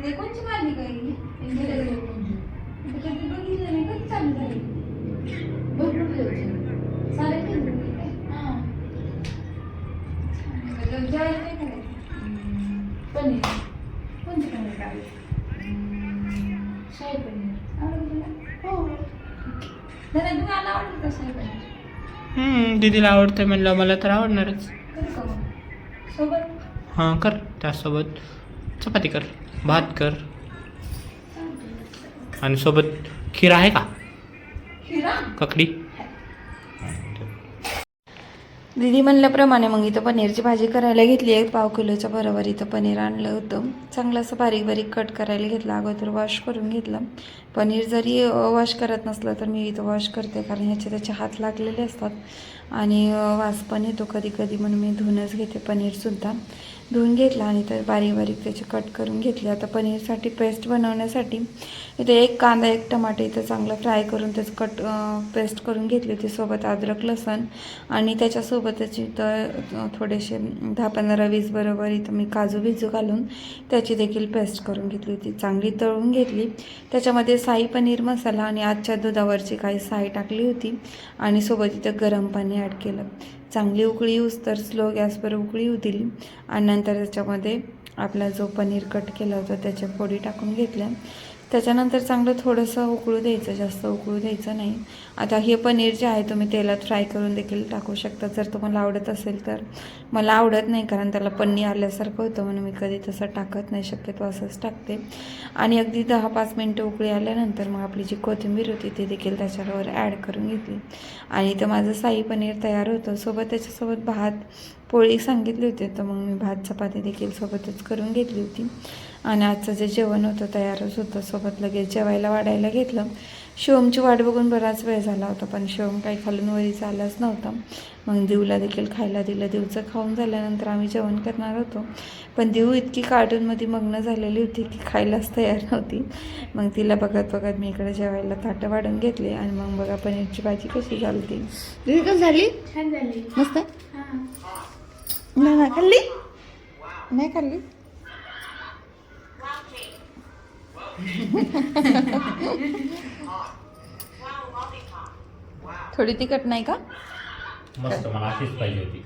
ते कोणची मालिका आहे ही? कधी बघितलं नाही, कधी चालू झाली? भरपूर दिवस सारे हां जेवायला काय करायचं? पनीर. कोणती पनीर करायचं? शाही पनीर आवडतं तुला? हो. दादा तुम्हाला आवडतं का शाही पनीर? दीदीला आवडतं म्हणलं मला तर आवडणारच. करू का मग सोबत? हां कर, त्यासोबत चपाती कर, भात कर आणि सोबत खीर आहे का? खिरा ककडी. दीदी म्हणल्याप्रमाणे मग इथं पनीरची भाजी करायला घेतली आहे. पाव किलोच्या बरोबर इथं पनीर आणलं होतं. चांगलं असं बारीक बारीक कट करायला घेतलं. अगोदर वॉश करून घेतलं. पनीर जरी वॉश करत नसलं तर मी इथं वॉश करते, कारण ह्याचे त्याचे हात लागलेले असतात आणि वास पण येतो कधी कधी, म्हणून मी धुवूनच घेते. पनीरसुद्धा धुवून घेतला आणि तर बारीक बारीक त्याचे कट करून घेतले. आता पनीरसाठी पेस्ट बनवण्यासाठी इथे एक कांदा एक टमाटे इथं चांगलं फ्राय करून त्याचं पेस्ट करून घेतली होती. सोबत अद्रक लसूण आणि त्याच्यासोबतच इथं थोडेसे 10-15-20 बरोबर इथं मी काजू बिजू घालून त्याची देखील पेस्ट करून घेतली होती. चांगली तळून घेतली. त्याच्यामध्ये साई पनीर मसाला आणि आजच्या दुधावरची काही साई टाकली होती आणि सोबत इथं गरम पाणी ॲड केलं. चांगली उकळी येऊस तर स्लो गॅसवर उकळी येऊ दिली आणि नंतर त्याच्यामध्ये आपला जो पनीर कट केला होता त्याच्या फोडी टाकून घेतल्या. त्याच्यानंतर चांगलं थोडंसं उकळू द्यायचं, जास्त उकळू द्यायचं नाही. आता हे पनीर जे आहे तुम्ही तेलात फ्राय करून देखील टाकू शकता जर तुम्हाला आवडत असेल तर. मला आवडत नाही, कारण त्याला पन्नी आल्यासारखं होतं, म्हणून मी कधी तसं टाकत नाही, शक्यतो असंच टाकते. आणि अगदी 10-5 मिनटं उकळी आल्यानंतर मग आपली जी कोथिंबीर होती ती देखील त्याच्यावर ॲड करून घेतली आणि इथं माझं साई पनीर तयार होतं. सोबत त्याच्यासोबत भात पोळी सांगितली होती, तर मग मी भात चपाती देखील सोबतच करून घेतली होती. आणि आजचं जे जेवण होतं तयारच होतं. सोबत लगेच जेवायला वाढायला घेतलं. शिवमची वाट बघून बराच वेळ झाला होता, पण शिवम काही खालून वरीच आलाच नव्हता. मग दिवला देखील खायला दिलं. दिवचं खाऊन झाल्यानंतर आम्ही जेवण करणार होतो, पण दिव इतकी कार्टूनमध्ये मग्न झालेली होती की खायलाच तयार नव्हती. मग तिला बघत बघत मी इकडे जेवायला ताटं वाढून घेतले आणि मग बघा पनीरची भाजी कशी झाली. कशी झाली? छान झाली. मस्त. हां नाही खाल्ली? नाही खाल्ली? थोडी तिखट नाही का? मस्त, मला अशीच पाहिजे होती.